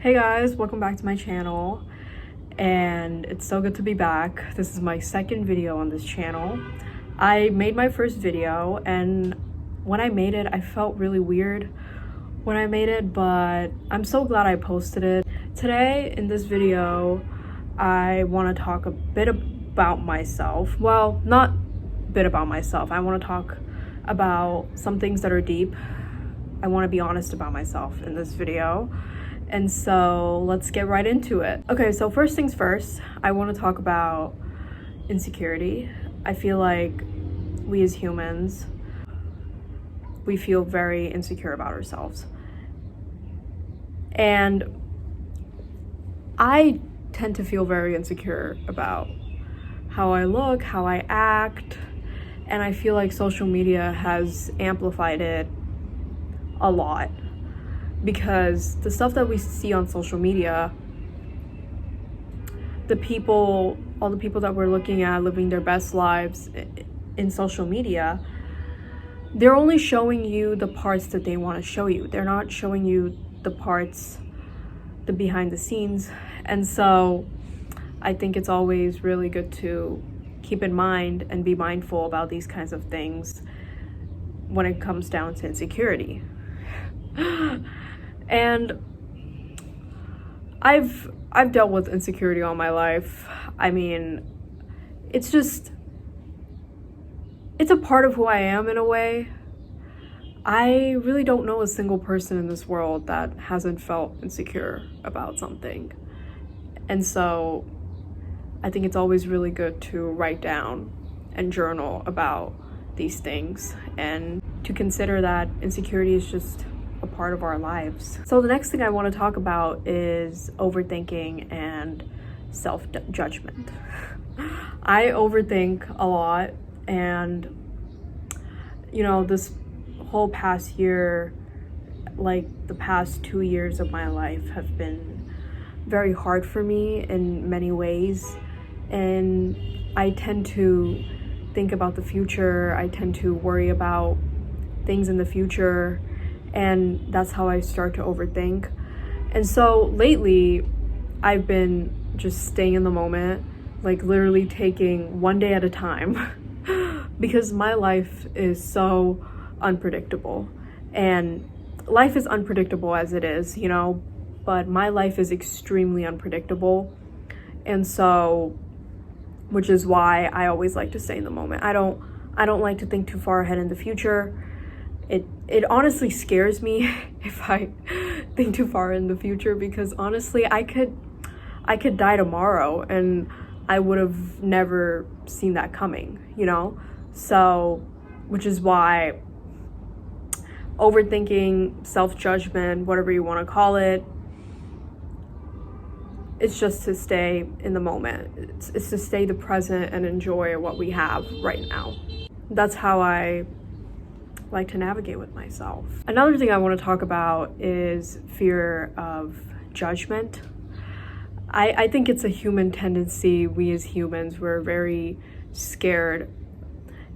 Hey guys, welcome back to my channel, and it's so good to be back. This is my second video on this channel. I made my first video, and when I made it, I felt really weird when I made it, but I'm so glad I posted it. Today, in this video, I want to talk a bit about myself. Well, not a bit about myself. I want to talk about some things that are deep. I want to be honest about myself in this video. And so let's get right into it. Okay, so first things first, I want to talk about insecurity. I feel like we as humans, we feel very insecure about ourselves. And I tend to feel very insecure about how I look, how I act, and I feel like social media has amplified it a lot. Because the stuff that we see on social media, all the people that we're looking at living their best lives in social media, they're only showing you the parts that they want to show you. They're not showing you the parts, the behind the scenes. And so I think it's always really good to keep in mind and be mindful about these kinds of things when it comes down to insecurity. And I've dealt with insecurity all my life. I mean, it's a part of who I am in a way. I really don't know a single person in this world that hasn't felt insecure about something. And so I think it's always really good to write down and journal about these things and to consider that insecurity is just a part of our lives. So the next thing I want to talk about is overthinking and self-judgment. I overthink a lot, and this whole past year, like the past 2 years of my life, have been very hard for me in many ways, and I tend to think about the future. I tend to worry about things in the future, and that's how I start to overthink. And so lately, I've been just staying in the moment, like literally taking one day at a time, because my life is so unpredictable. And life is unpredictable as it is, but my life is extremely unpredictable. And so, which is why I always like to stay in the moment. I don't like to think too far ahead in the future. It honestly scares me if I think too far in the future, because honestly, I could die tomorrow and I would have never seen that coming, So, which is why overthinking, self-judgment, whatever you want to call it, it's just to stay in the moment. It's to stay the present and enjoy what we have right now. That's how I like to navigate with myself. Another thing I want to talk about is fear of judgment. I think it's a human tendency. We as humans, we're very scared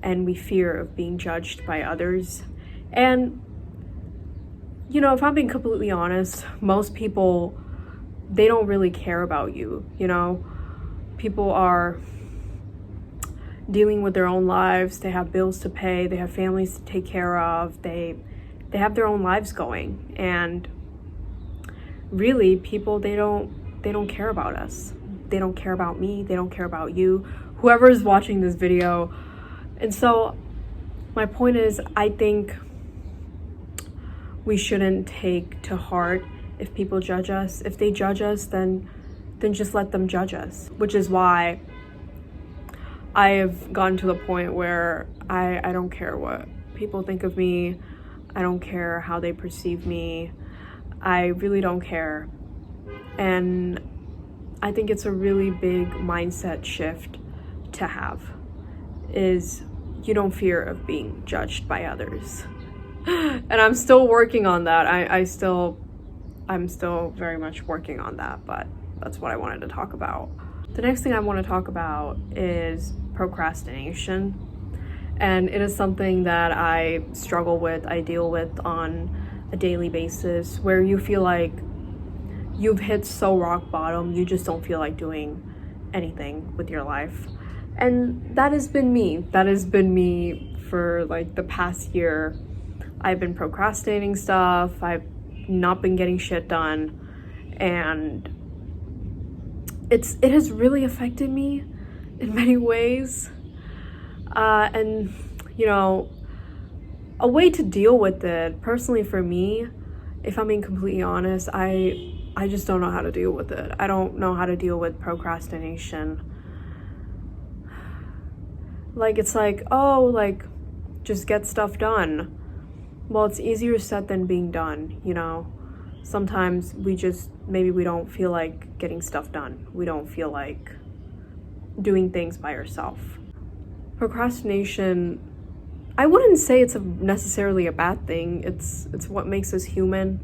and we fear of being judged by others. And if I'm being completely honest, most people, they don't really care about you. People are dealing with their own lives. They have bills to pay, they have families to take care of, they have their own lives going, and really people, they don't care about us. They don't care about me, they don't care about you, whoever is watching this video. And so my point is, I think we shouldn't take to heart if people judge us. If they judge us, then just let them judge us, which is why I have gotten to the point where I don't care what people think of me. I don't care how they perceive me. I really don't care. And I think it's a really big mindset shift to have, is you don't fear of being judged by others. And I'm still working on that. I'm still very much working on that, but that's what I wanted to talk about. The next thing I want to talk about is procrastination. And it is something that I struggle with, I deal with on a daily basis, where you feel like you've hit so rock bottom, you just don't feel like doing anything with your life. And that has been me. That has been me for like the past year. I've been procrastinating stuff, I've not been getting shit done, and it has really affected me in many ways. And you know, a way to deal with it, personally for me, if I'm being completely honest, I just don't know how to deal with it. I don't know how to deal with procrastination. Like, it's like, oh, like, just get stuff done. Well, it's easier said than being done, you know? Sometimes maybe we don't feel like getting stuff done. We don't feel like doing things by yourself. Procrastination, I wouldn't say it's necessarily a bad thing. It's what makes us human.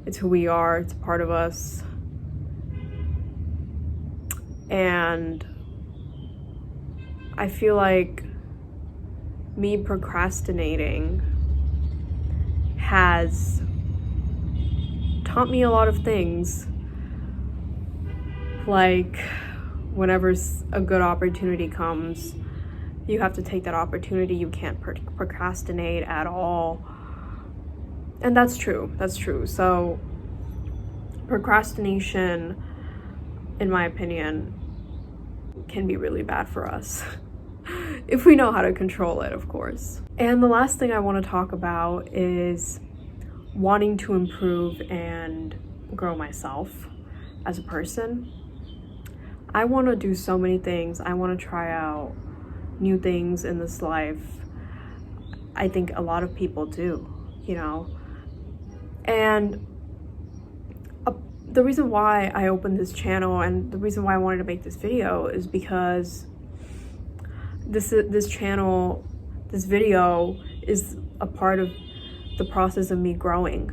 It's who we are. It's part of us. And I feel like me procrastinating has taught me a lot of things. Like, whenever a good opportunity comes, you have to take that opportunity. You can't procrastinate at all. And that's true. That's true. So procrastination, in my opinion, can be really bad for us. If we know how to control it, of course. And the last thing I want to talk about is wanting to improve and grow myself as a person. I want to do so many things. I want to try out new things in this life. I think a lot of people do, you know. And the reason why I opened this channel and the reason why I wanted to make this video is because this video is a part of the process of me growing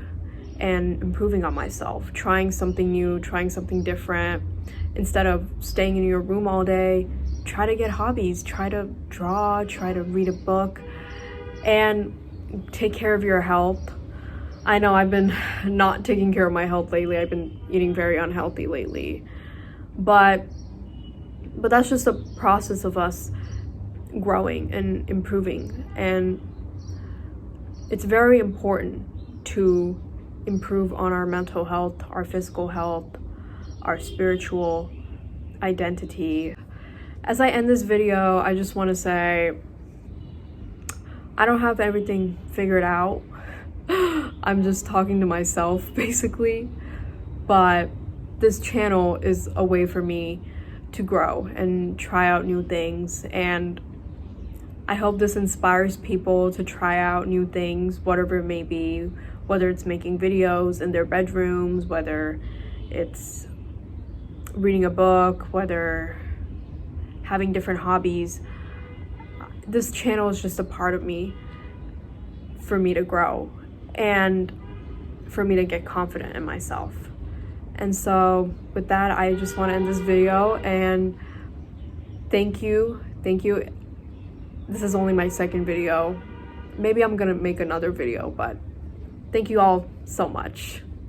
and improving on myself, trying something new, trying something different. Instead of staying in your room all day, try to get hobbies, try to draw, try to read a book, and take care of your health. I know I've been not taking care of my health lately. I've been eating very unhealthy lately. But that's just a process of us growing and improving. And it's very important to improve on our mental health, our physical health, our spiritual identity. As I end this video, I just want to say, I don't have everything figured out. I'm just talking to myself, basically. But this channel is a way for me to grow and try out new things. And I hope this inspires people to try out new things, whatever it may be, whether it's making videos in their bedrooms, whether it's reading a book, whether having different hobbies. This channel is just a part of me for me to grow and for me to get confident in myself. And so with that, I just want to end this video and thank you. This is only my second video. Maybe I'm gonna make another video, but thank you all so much.